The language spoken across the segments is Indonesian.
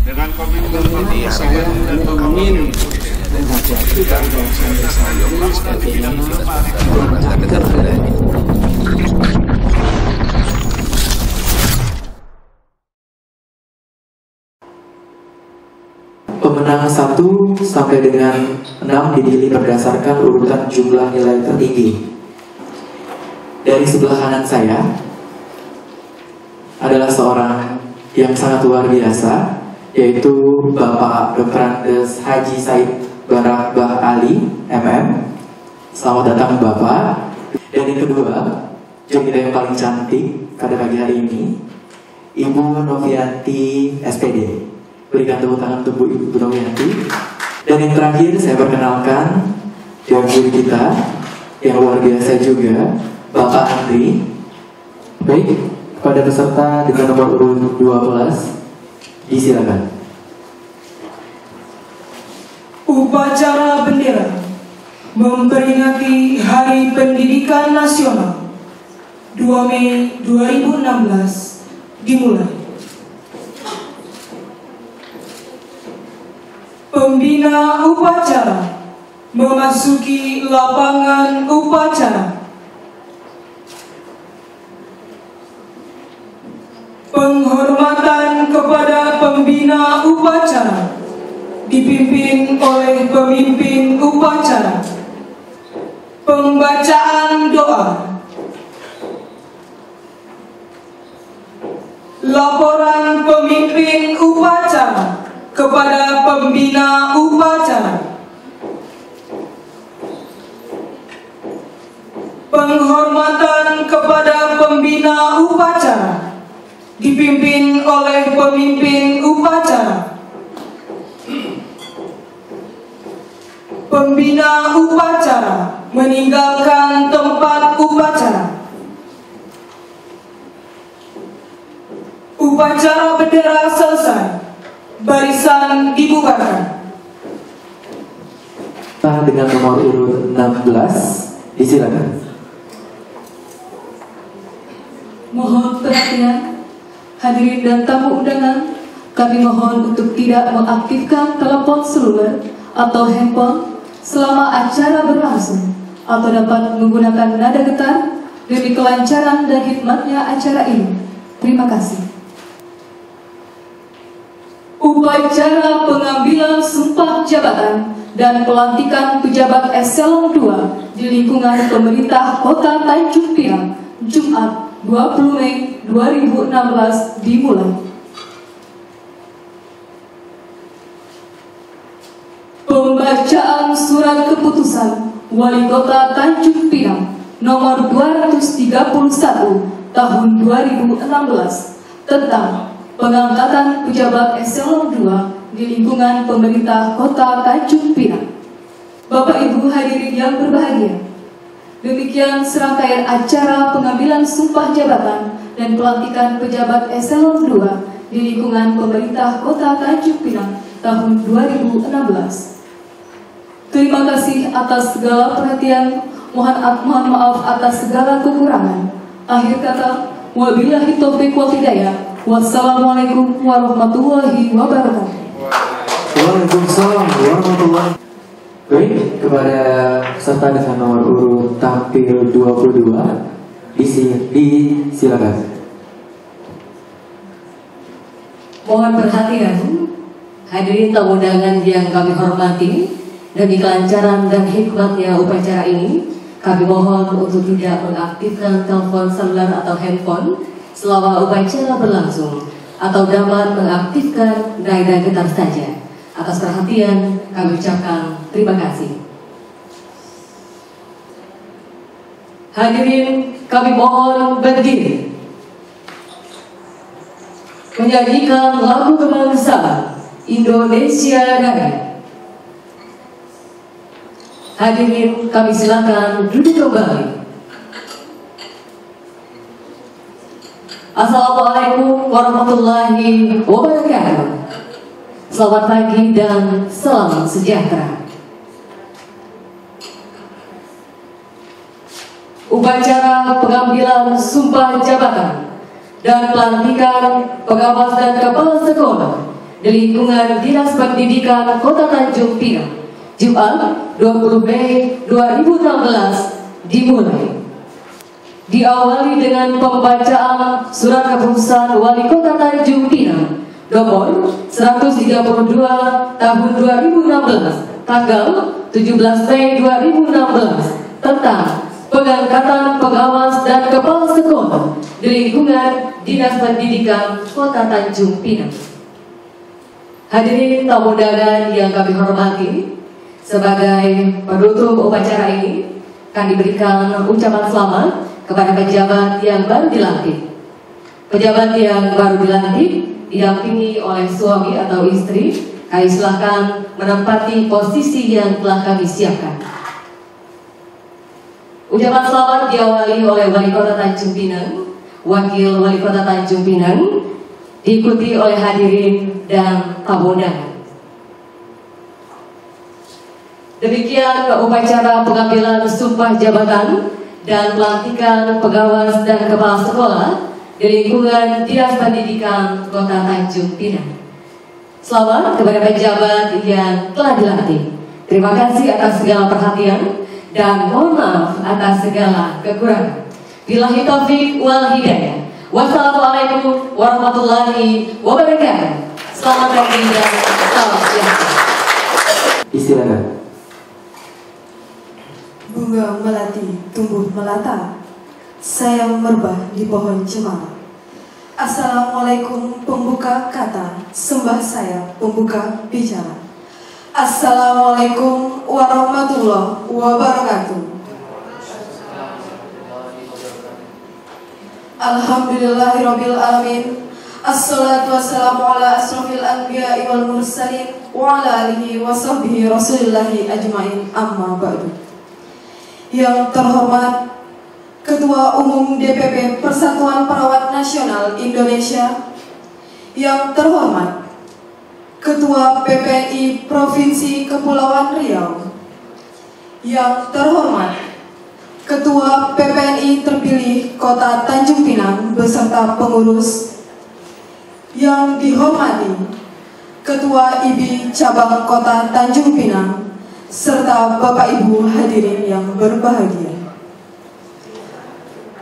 dengan komitmen saya ingin menghadapi dan saya sebagai yang Pemenang 1 sampai dengan 6 dipilih berdasarkan urutan jumlah nilai tertinggi. Dari sebelah kanan saya adalah seorang yang sangat luar biasa, yaitu Bapak Dr. Andes Haji Said Barahbah Ali, MM. Selamat datang Bapak. Dan yang kedua, juri kita yang paling cantik pada pagi hari ini, Ibu Novianti SPD. Berikan tepuk tangan untuk Ibu Novianti. Dan yang terakhir saya perkenalkan juri kita yang luar biasa juga, Bapak Andri. Baik, pada peserta dengan nomor urut 12, disilakan. Upacara bendera memperingati Hari Pendidikan Nasional 2 Mei 2016 dimulai. Pembina upacara memasuki lapangan upacara. Penghormatan kepada pembina upacara dipimpin oleh pemimpin upacara. Pembacaan doa. Laporan pemimpin upacara kepada pembina upacara. Penghormatan kepada pembina upacara dipimpin oleh pemimpin upacara. Pembina upacara meninggalkan tempat upacara. Upacara bendera selesai. Barisan dibubarkan. Dengan nomor urut 16, disilakan. Mohon perhatian hadirin dan tamu undangan, kami mohon untuk tidak mengaktifkan telepon seluler atau handphone selama acara berlangsung atau dapat menggunakan nada getar demi kelancaran dan hikmatnya acara ini. Terima kasih. Upacara pengambilan sumpah jabatan dan pelantikan pejabat eselon 2 di lingkungan pemerintah Kota Tanjung Pinang, Jumat 20 Mei 2016 dimulai. Pembacaan surat keputusan Wali Kota Tanjung Pinang nomor 231 tahun 2016 tentang pengangkatan pejabat eselon 2 di lingkungan pemerintah Kota Tanjung Pinang. Bapak Ibu hadirin yang berbahagia, demikian serangkaian acara pengambilan sumpah jabatan dan pelantikan pejabat eselon 2 di lingkungan pemerintah Kota Tanjung Pinang tahun 2016. Terima kasih atas segala perhatian, mohon maaf atas segala kekurangan. Akhir kata, wabillahi taufiq wal hidayah. Wassalamualaikum warahmatullahi wabarakatuh. Waalaikumsalam warahmatullahi wabarakatuh. Baik, kepada peserta dengan nomor urut tampil 22, disilakan. Mohon perhatian hadirin tamu undangan yang kami hormati. Demi kelancaran dan hikmatnya upacara ini, kami mohon untuk tidak mengaktifkan telepon seluler atau handphone selama upacara berlangsung, atau dapat mengaktifkan nada getar saja. Atas perhatian, kami ucapkan terima kasih. Hadirin, kami mohon berdiri menyanyikan lagu kebangsaan Indonesia Raya. Hadirin, kami silakan duduk kembali. Assalamualaikum warahmatullahi wabarakatuh. Selamat pagi dan salam sejahtera. Upacara pengambilan sumpah jabatan dan pelantikan pengawas dan kepala sekolah di lingkungan Dinas Pendidikan Kota Tanjung Pinang. Jumat 20 Mei 2016 dimulai. Diawali dengan pembacaan surat keputusan Wali Kota Tanjung Pinang nomor 132 tahun 2016 tanggal 17 Mei 2016 tentang pengangkatan pengawas dan kepala sekolah di lingkungan Dinas Pendidikan Kota Tanjung Pinang. Hadirin tamu undangan yang kami hormati, sebagai penutup upacara ini akan diberikan ucapan selamat kepada pejabat yang baru dilantik. Pejabat yang baru dilantik didampingi oleh suami atau istri, kami silakan menempati posisi yang telah kami siapkan. Ucapan selamat diawali oleh Wali Kota Tanjung Pinang, Wakil Wali Kota Tanjung Pinang, diikuti oleh hadirin dan tamu undangan. Demikian upacara pengambilan sumpah jabatan dan pelantikan pengawas dan kepala sekolah di lingkungan Dinas Pendidikan Kota Tanjung Pinang. Selamat kepada pejabat yang telah dilantik. Terima kasih atas segala perhatian dan mohon maaf atas segala kekurangan. Billahi taufik wal hidayah. Wassalamualaikum warahmatullahi wabarakatuh. Selamat pagi dan salam sejahtera. Silakan. Bunga melati tumbuh melata, sayang merbah di pohon cemara. Assalamualaikum pembuka kata, sembah saya pembuka bicara. Assalamualaikum warahmatullahi wabarakatuh. Alhamdulillahirabbil alamin. Assalatu wassalamu ala asrofil anbiya'i wal mursalin wa ala alihi wa sahbihi rasulillahi ajmain, amma ba'du. Yang terhormat Ketua Umum DPP Persatuan Perawat Nasional Indonesia, yang terhormat Ketua PPNI Provinsi Kepulauan Riau, yang terhormat Ketua PPNI terpilih Kota Tanjung Pinang beserta pengurus, yang dihormati Ketua IBI Cabang Kota Tanjung Pinang, serta Bapak Ibu hadirin yang berbahagia.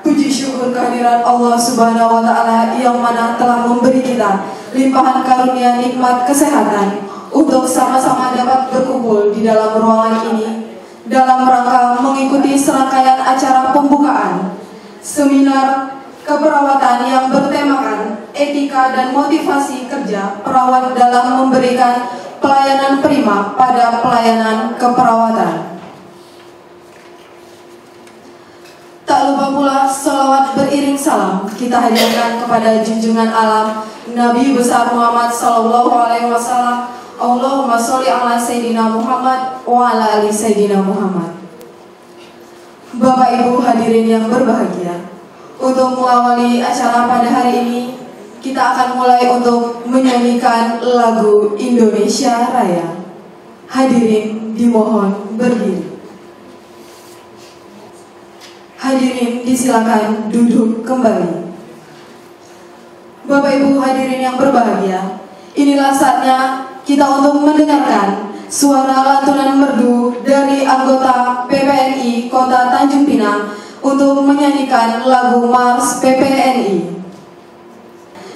Puji syukur kehadiran Allah Subhanahu wa Ta'ala yang mana telah memberi kita limpahan karunia nikmat kesehatan untuk sama-sama dapat berkumpul di dalam ruangan ini dalam rangka mengikuti serangkaian acara pembukaan seminar keperawatan yang bertemakan etika dan motivasi kerja perawat dalam memberikan pelayanan prima pada pelayanan keperawatan. Tak lupa pula salawat beriring salam kita hadirkan kepada junjungan alam Nabi besar Muhammad sallallahu alaihi wasallam. Allahumma sholli ala sayyidina Muhammad wa ala ali sayyidina Muhammad. Bapak Ibu hadirin yang berbahagia, untuk mengawali acara pada hari ini kita akan mulai untuk menyanyikan lagu Indonesia Raya. Hadirin dimohon berdiri. Hadirin disilakan duduk kembali. Bapak Ibu hadirin yang berbahagia, inilah saatnya kita untuk mendengarkan suara lantunan merdu dari anggota PPNI Kota Tanjung Pinang untuk menyanyikan lagu Mars PPNI.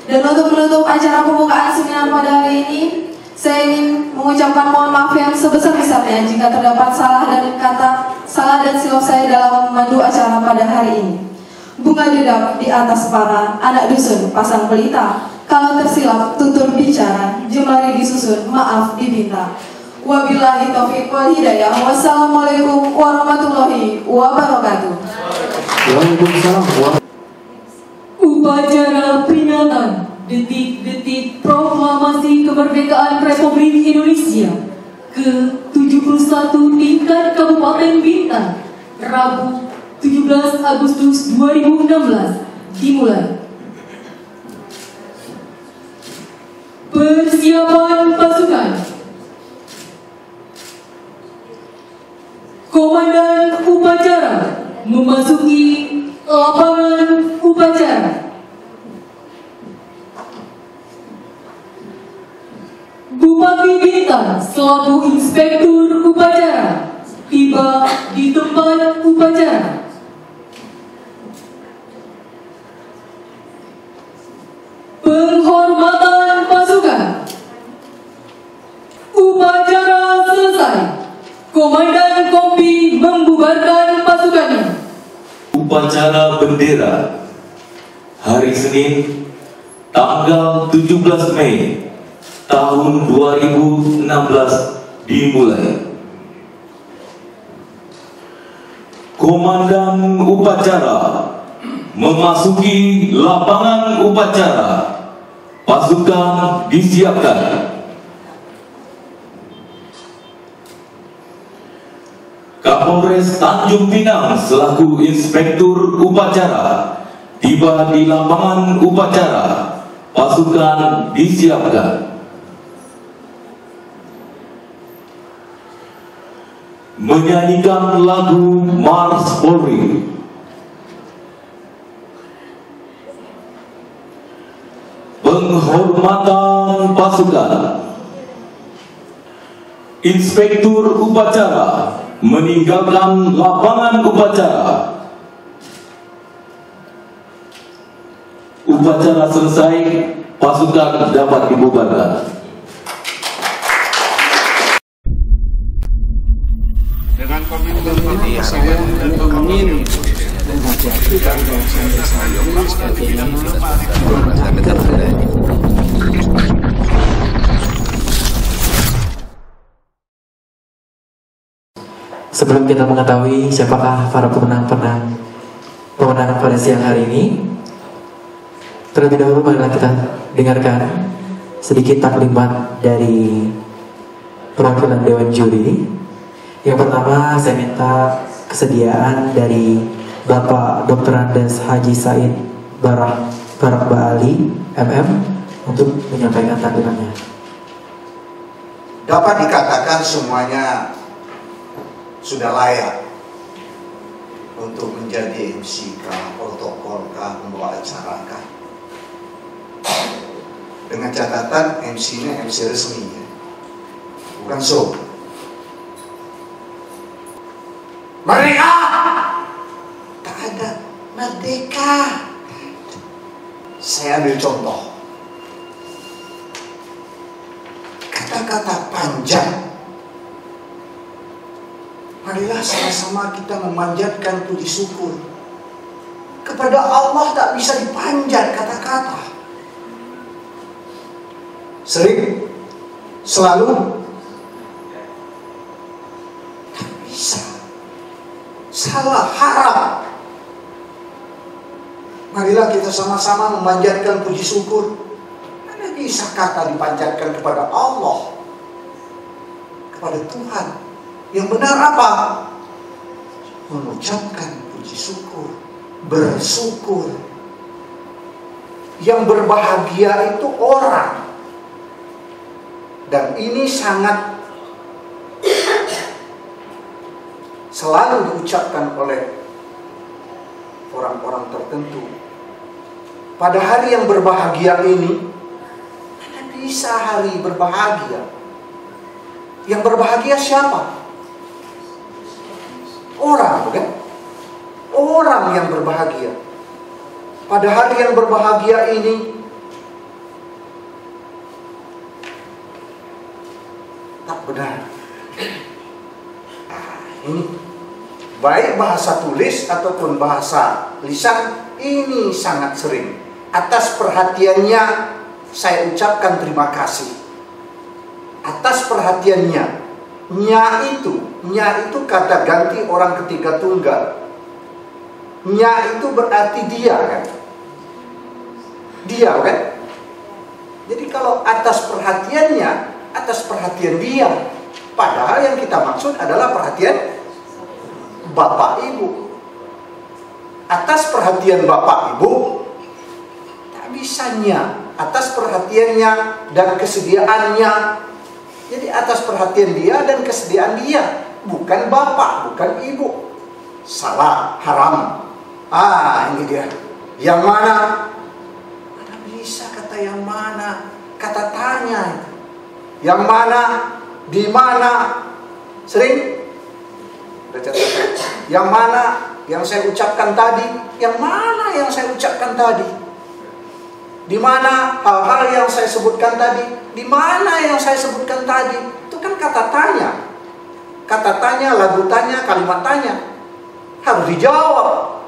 Dan untuk menutup acara pembukaan seminar pada hari ini, saya ingin mengucapkan mohon maaf yang sebesar-besarnya jika terdapat salah dan silap saya dalam memandu acara pada hari ini. Bunga dedap di atas para anak dusun pasang pelita, kalau tersilap tutur bicara, jemari disusun maaf diminta. Wabillahi taufiq wal hidayah. Wassalamualaikum warahmatullahi wabarakatuh. Waalaikumsalam. Upacara peringatan detik-detik proklamasi kemerdekaan Republik Indonesia ke-71 tingkat Kabupaten Bintan, Rabu 17 Agustus 2016 dimulai. Persiapan pasukan. Komandan upacara memasuki lapangan upacara. Bupati Bintan selaku Inspektur Upacara tiba di tempat upacara. Penghormatan pasukan. Upacara selesai. Komandan Kompi membubarkan pasukannya. Upacara bendera hari Senin tanggal 17 Mei tahun 2016 dimulai. Komandan upacara memasuki lapangan upacara. Pasukan disiapkan. Kapolres Tanjung Pinang selaku Inspektur Upacara tiba di lapangan upacara. Pasukan disiapkan. Menyanyikan lagu Mars Polri. Penghormatan pasukan. Inspektur Upacara meninggalkan lapangan upacara. Upacara selesai, pasukan dapat dibubarkan. Dengan komitmen ini saya ingin menghadapi dan sampai sebagainya. Sebelum kita mengetahui siapakah para pemenang pada siang hari ini, terlebih dahulu marilah kita dengarkan sedikit taklimat dari perwakilan Dewan Juri. Yang pertama, saya minta kesediaan dari Bapak Dr. Andes Haji Said Barah Ali MM untuk menyampaikan taklimatnya. Dapat dikatakan semuanya sudah layak untuk menjadi MC kah, protokol kah, pembawa acara kah. Dengan catatan MC-nya MC resmi ya, bukan show. Merdeka! Tak ada merdeka. Saya ambil contoh. Kata-kata panjang. Marilah sama-sama kita memanjatkan puji syukur. Kepada Allah tak bisa dipanjat kata-kata. Sering, selalu, tak bisa. Salah, haram. Marilah kita sama-sama memanjatkan puji syukur. Mana bisa kata dipanjatkan kepada Allah, kepada Tuhan. Yang benar apa? Mengucapkan puji syukur, bersyukur. Yang berbahagia itu orang. Dan ini sangat selalu diucapkan oleh orang-orang tertentu. Pada hari yang berbahagia ini, mana bisa hari berbahagia? Yang berbahagia siapa? Orang, bukan? Orang yang berbahagia. Pada hari yang berbahagia ini, tak benar. Ini baik bahasa tulis ataupun bahasa lisan, ini sangat sering. Atas perhatiannya saya ucapkan terima kasih. Atas perhatiannya. Nya itu kata ganti orang ketiga tunggal. Nya itu berarti dia kan? Dia kan? Jadi kalau atas perhatiannya, atas perhatian dia. Padahal yang kita maksud adalah perhatian Bapak Ibu. Atas perhatian Bapak Ibu, tak bisanya. Atas perhatiannya dan kesediaannya. Jadi atas perhatian dia dan kesediaan dia, bukan bapak, bukan ibu. Salah, haram. Ini dia. Yang mana? Mana bisa kata yang mana? Kata tanya itu. Yang mana, di mana, sering? Yang mana yang saya ucapkan tadi? Yang mana yang saya ucapkan tadi? Di mana hal-hal yang saya sebutkan tadi? Di mana yang saya sebutkan tadi? Itu kan kata tanya. Kata tanya, lagu tanya, kalimat tanya. Harus dijawab.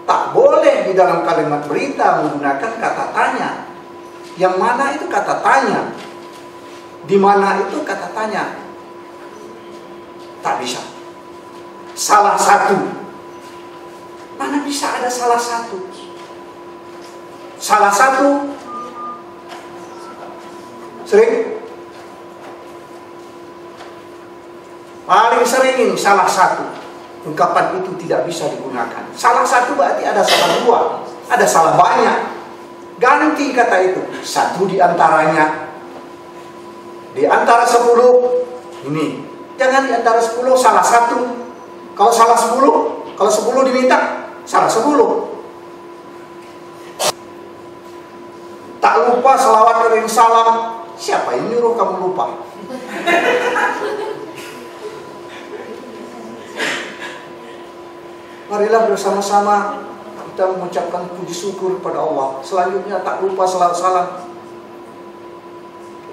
Tak boleh di dalam kalimat berita menggunakan kata tanya. Yang mana itu kata tanya? Di mana itu kata tanya? Tak bisa. Salah satu. Mana bisa ada salah satu? Salah satu. Sering? Paling sering ini salah satu. Ungkapan itu tidak bisa digunakan. Salah satu berarti ada salah dua. Ada salah banyak. Ganti kata itu. Satu di antaranya. Di antara 10. Ini. Jangan di antara 10 salah satu. Kalau salah 10. Kalau 10 diminta. Salah 10. Tak lupa selawat dan salam. Siapa yang nyuruh kamu lupa? Marilah bersama-sama kita mengucapkan puji syukur kepada Allah. Selanjutnya tak lupa selawat salam.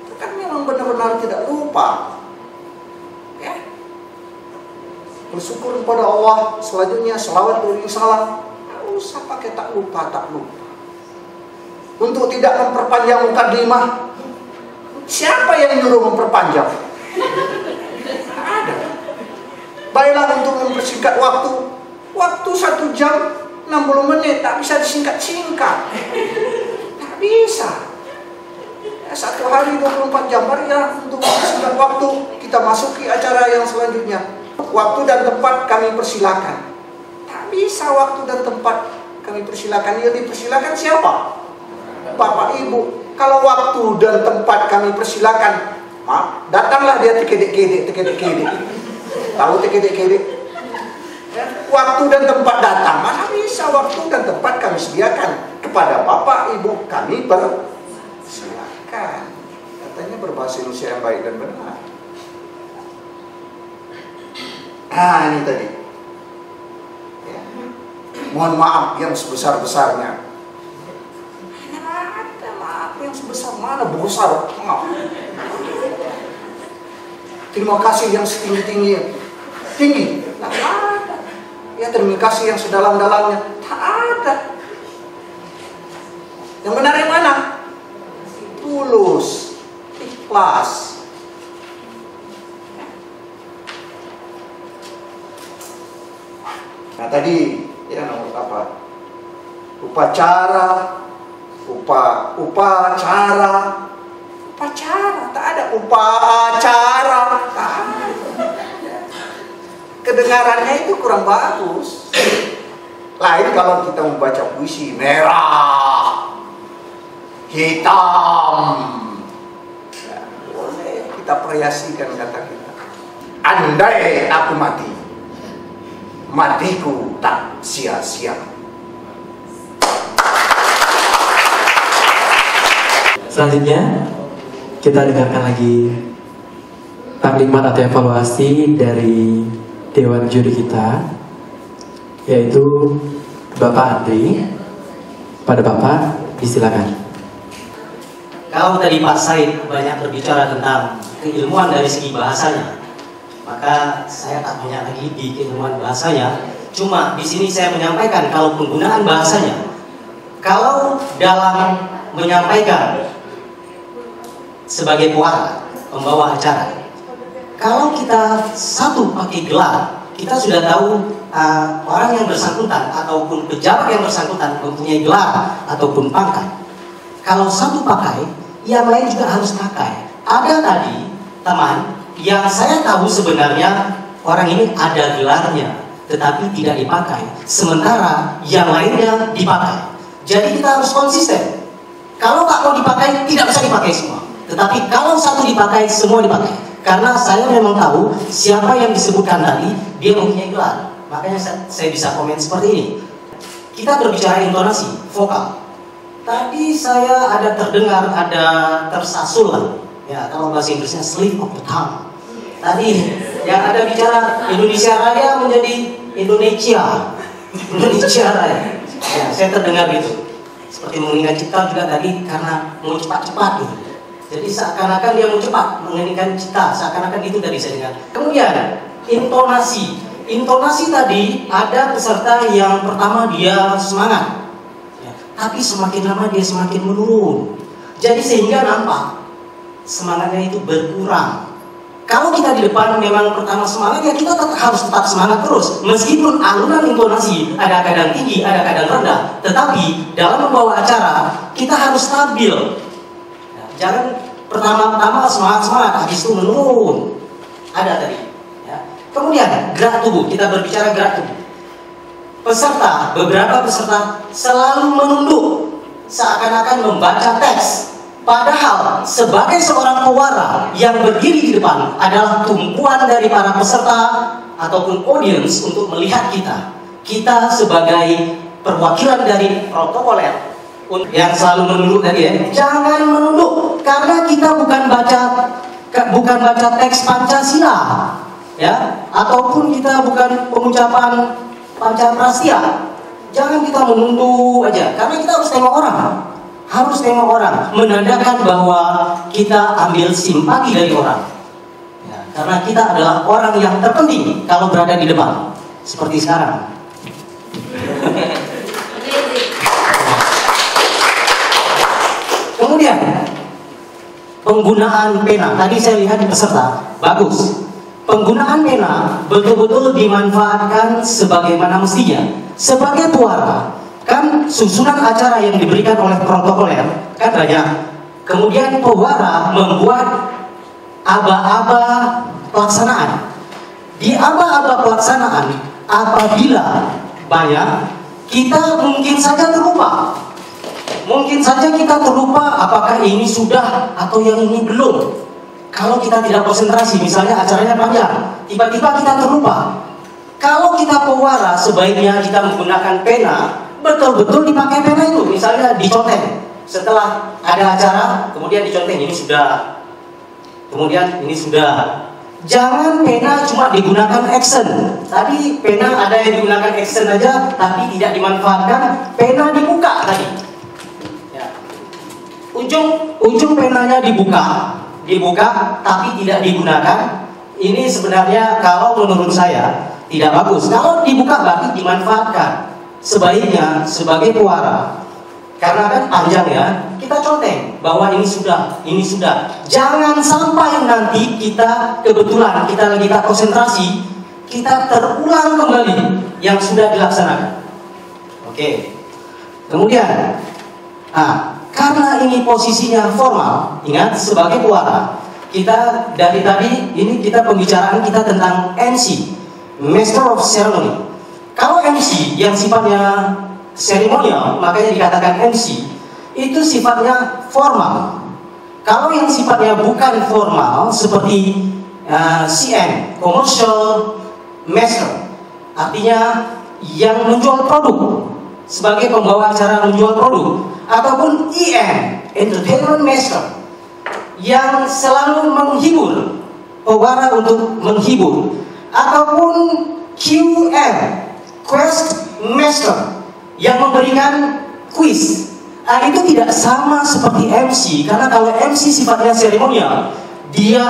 Kita kan memang benar-benar tidak lupa. Ya. Bersyukur kepada Allah. Selanjutnya selawat dan salam. Tak usah pakai tak lupa, tak lupa. Untuk tidak memperpanjang mukadimah. Siapa yang nyuruh memperpanjang? Ada. Baiklah untuk mempersingkat waktu. Waktu 1 jam 60 menit tak bisa disingkat-singkat. Tak bisa. Ya, 1 hari 24 jam. Mari ya untuk mempersingkat waktu. Kita masuki acara yang selanjutnya. Waktu dan tempat kami persilakan. Tak bisa waktu dan tempat kami persilakan. Yang dipersilakan siapa? Bapak Ibu. Kalau waktu dan tempat kami persilakan, maaf, datanglah dia tekedek-kedek. Tahu tekedek-kedek? Ya, waktu dan tempat datang, mana bisa waktu dan tempat kami sediakan kepada Bapak Ibu kami persilakan. Katanya berbahasa Indonesia yang baik dan benar. Nah ini tadi. Ya. Mohon maaf yang sebesar-besarnya. Ada maaf yang sebesar mana? Besar. Maaf. Terima kasih yang setinggi-tinggi. Tinggi. Nah, ada. Ya terima kasih yang sedalam-dalamnya. Tak ada. Yang benar yang mana? Tulus. Ikhlas. Nah tadi ya nomor apa? Upacara. Upacara. Tak ada upacara. Tak ada. Kedengarannya itu kurang bagus. Lain kalau kita membaca puisi merah, hitam. Ya, boleh kita variasikan kata kita. Andai aku mati, matiku tak sia-sia. Selanjutnya kita dengarkan lagi taklimat atau evaluasi dari Dewan Juri kita, yaitu Bapak Andri. Pada Bapak, disilakan. Kalau tadi Pak Said banyak berbicara tentang keilmuan dari segi bahasanya, maka saya tak banyak lagi di keilmuan bahasanya. Cuma di sini saya menyampaikan kalau penggunaan bahasanya, kalau dalam menyampaikan sebagai puara, pembawa acara, kalau kita satu pakai gelar, kita sudah tahu orang yang bersangkutan ataupun pejabat yang bersangkutan mempunyai gelar ataupun pangkat. Kalau satu pakai, yang lain juga harus pakai. Ada tadi teman yang saya tahu sebenarnya orang ini ada gelarnya, tetapi tidak dipakai. Sementara yang lainnya dipakai. Jadi kita harus konsisten. Kalau tak mau dipakai, tidak bisa dipakai semua. Tetapi kalau satu dipakai, semua dipakai. Karena saya memang tahu siapa yang disebutkan tadi, dia mempunyai gelar. Makanya saya bisa komen seperti ini. Kita berbicara intonasi, vokal. Tadi saya ada terdengar, ada tersasul Ya, kalau bahasa Inggrisnya slip of the tongue. Tadi yang ada bicara Indonesia Raya menjadi Indonesia Raya. Ya, saya terdengar gitu. Seperti mengingat cipta juga tadi karena mau cepat-cepat gitu. Jadi seakan-akan dia mau cepat menginginkan cipta, seakan-akan itu tadi saya dengar. Kemudian intonasi tadi ada peserta yang pertama dia semangat, ya, tapi semakin lama dia semakin menurun. Jadi sehingga nampak semangatnya itu berkurang. Kalau kita di depan memang pertama semangat, ya kita harus tetap semangat terus. Meskipun alunan intonasi ada kadang tinggi, ada kadang rendah, tetapi dalam membawa acara kita harus stabil. Nah, jangan pertama-tama semangat, habis itu menurun. Ada tadi. Ya. Kemudian gerak tubuh, kita berbicara gerak tubuh. Beberapa peserta selalu menunduk, seakan-akan membaca teks. Padahal sebagai seorang pewara yang berdiri di depan adalah tumpuan dari para peserta ataupun audiens untuk melihat kita. Kita sebagai perwakilan dari protokoler yang selalu menunduk tadi ya, jangan menunduk karena kita bukan baca teks Pancasila ya, ataupun kita bukan pengucapan Pancaprastia. Jangan kita menunduk aja karena kita harus tengok orang. Menandakan bahwa kita ambil simpati dari orang ya, karena kita adalah orang yang terpenting kalau berada di depan seperti sekarang. Kemudian penggunaan pena, tadi saya lihat di peserta bagus. Penggunaan pena betul-betul dimanfaatkan sebagaimana mestinya. Sebagai pewara, kan susunan acara yang diberikan oleh protokoler kan banyak. Kemudian pewara membuat aba-aba pelaksanaan. Di aba-aba pelaksanaan, apabila banyak, kita mungkin saja terlupa. Apakah ini sudah atau yang ini belum. Kalau kita tidak konsentrasi, misalnya acaranya panjang, tiba-tiba kita terlupa. Kalau kita pewara, sebaiknya kita menggunakan pena. Betul-betul dipakai pena itu, misalnya diconteng. Setelah ada acara, kemudian diconteng, ini sudah. Kemudian ini sudah. Jangan pena cuma digunakan action. Tadi pena ada yang digunakan action aja, tapi tidak dimanfaatkan. Pena dibuka tadi. Ya. Ujung penanya dibuka, tapi tidak digunakan. Ini sebenarnya kalau menurut saya tidak bagus. Kalau dibuka berarti dimanfaatkan. Sebaiknya sebagai pewara, karena kan panjang ya, kita conteng bahwa ini sudah. Jangan sampai nanti kita kebetulan kita lagi tak konsentrasi, kita terulang kembali yang sudah dilaksanakan. Oke. Kemudian, karena ini posisinya formal, ingat sebagai pewara, kita dari tadi ini kita pembicaraan kita tentang MC, Master of Ceremony. Kalau MC yang sifatnya seremonial, makanya dikatakan MC, itu sifatnya formal. Kalau yang sifatnya bukan formal, seperti CM, Commercial Master, artinya yang menjual produk, sebagai pembawa acara menjual produk, ataupun EM, Entertainment Master, yang selalu menghibur, pewara untuk menghibur, ataupun QM, Quest Master, yang memberikan quiz. Itu tidak sama seperti MC, karena kalau MC sifatnya seremonial, dia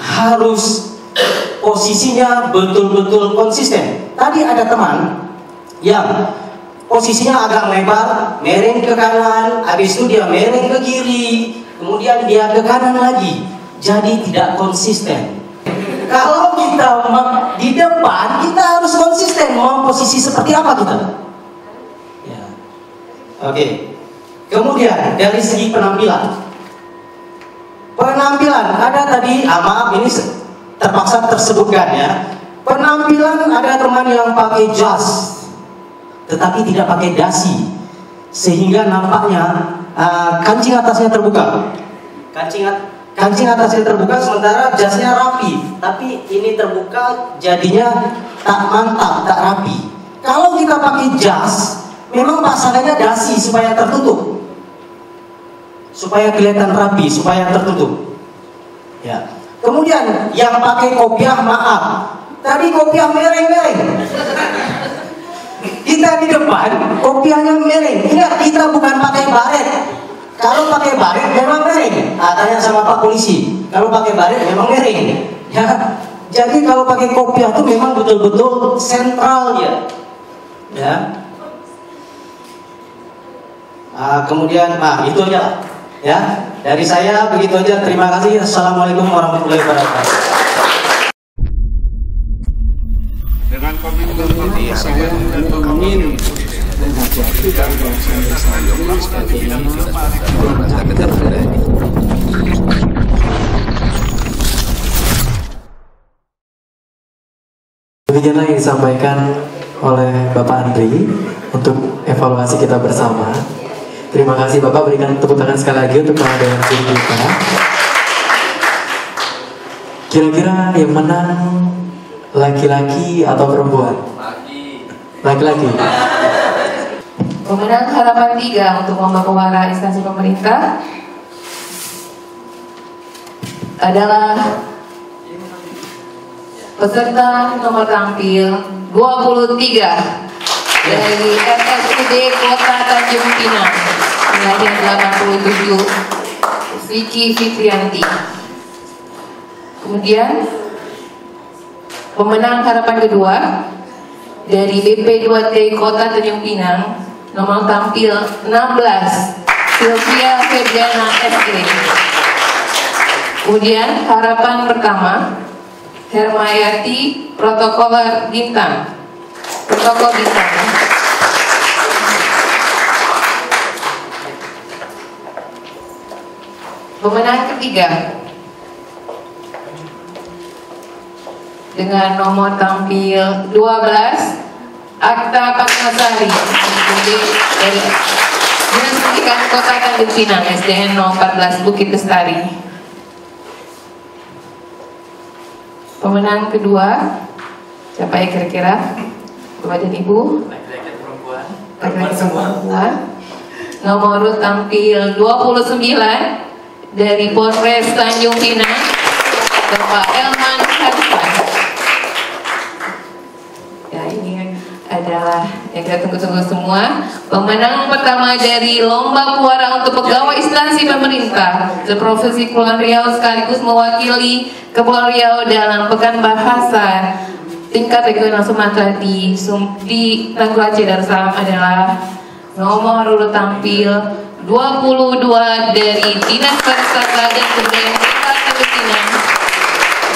harus posisinya betul-betul konsisten. Tadi ada teman yang posisinya agak lebar, miring ke kanan, habis itu dia miring ke kiri, kemudian dia ke kanan lagi, jadi tidak konsisten. Kalau kita di depan, kita harus konsisten mau posisi seperti apa kita. Ya. Oke. Kemudian dari segi penampilan ada tadi, maaf ini terpaksa tersebutkan ya. Penampilan ada teman yang pakai jas, tetapi tidak pakai dasi, sehingga nampaknya kancing atasnya terbuka. Kancing atasnya terbuka sementara jasnya rapi, tapi ini terbuka jadinya tak mantap, tak rapi. Kalau kita pakai jas, memang pasangannya dasi supaya tertutup, supaya kelihatan rapi, supaya tertutup. Ya. Kemudian yang pakai kopiah, maaf, tadi kopiah mereng-mereng. Kita di depan kopiahnya mereng. Ingat, kita bukan pakai baret. Kalau pakai baret memang mereng. Tanya sama Pak Polisi. Kalau pakai baret memang mereng. Ya. Jadi kalau pakai kopiah itu memang betul-betul sentral ya. Ya. Kemudian, itu aja lah. Ya, dari saya begitu aja. Terima kasih. Assalamualaikum warahmatullahi wabarakatuh. Dengan komitmen ini saya ingin menghadapi bangsa ini sebagai demikianlah yang disampaikan oleh Bapak Andri untuk evaluasi kita bersama. Terima kasih Bapak, berikan tepuk tangan sekali lagi untuk kehadiran kita. Kira-kira yang menang laki-laki atau perempuan? Laki-laki. Pemenang harapan 3 untuk lomba pewara instansi pemerintah adalah peserta nomor tampil 23 dari RSUD Kota Tanjung Pinang, nilainya 87, Vicky Fitrianti. Kemudian pemenang harapan kedua dari BP2T Kota Tanjung Pinang, nomor tampil 16, Sylvia Febriana SE. Kemudian harapan pertama, Hermayati Protokoler Bintang, Protokol Bintang. Pemenang ketiga dengan nomor tampil 12, Akta Patmasari dari Dinas Pendidikan Kota Tanjung Pinang, SDN 14 Bukit Lestari. Pemenang kedua siapa ya kira-kira? Bapak dan Ibu? Laki-laki perempuan. Nomor urut tampil 29 dari Polres Tanjung Pinang, Bapak Elman Harifan. Ya, ini adalah yang kita tunggu-tunggu semua. Pemenang pertama dari lomba pewara untuk pegawai instansi pemerintah seprofesi Kepulauan Riau sekaligus mewakili Kepulauan Riau dalam Pekan Bahasa tingkat regional Sumatera di Tanggul Aceh Darussalam adalah nomor urut tampil 22 dari Dinas Pariwisata dan Kebudayaan Kota Tanjung Pinang,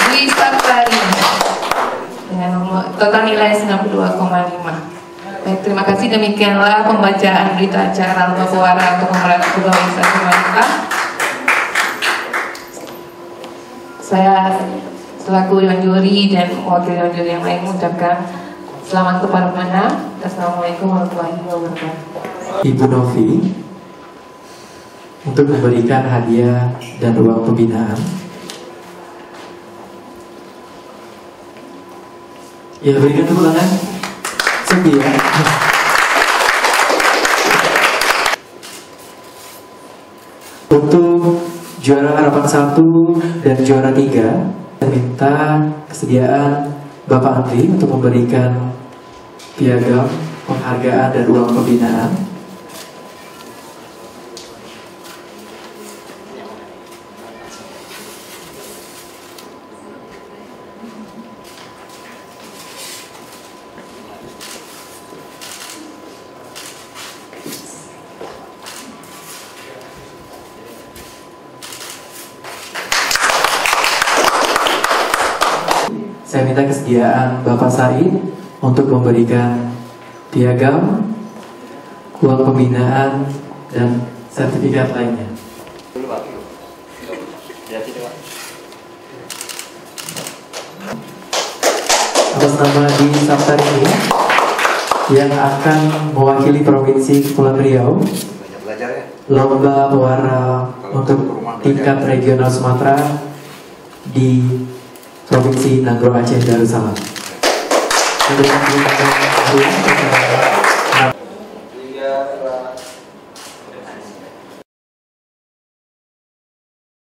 Dwi Saktari, dengan nomor total nilai 92,5. Baik, terima kasih. Demikianlah pembacaan berita acara lomba pewara untuk memerangi pegawai instansi pemerintah. Saya selaku Dewan Juri dan wakil Dewan Juri yang lain mengucapkan selamat kepada pemenang. Assalamualaikum warahmatullahi wabarakatuh. Ibu Novi untuk memberikan hadiah dan uang pembinaan. Ya, berikan tepuk tangan. Ya. Untuk juara harapan 1 dan juara 3, saya minta kesediaan Bapak Andri untuk memberikan piagam penghargaan dan uang pembinaan. Saya minta kesediaan Bapak Said untuk memberikan piagam, uang pembinaan, dan sertifikat lainnya. Atas nama di Saftari ini yang akan mewakili Provinsi Kepulauan Riau, lomba pewara untuk tingkat regional Sumatera di Provinsi Nagro Aceh Darussalam.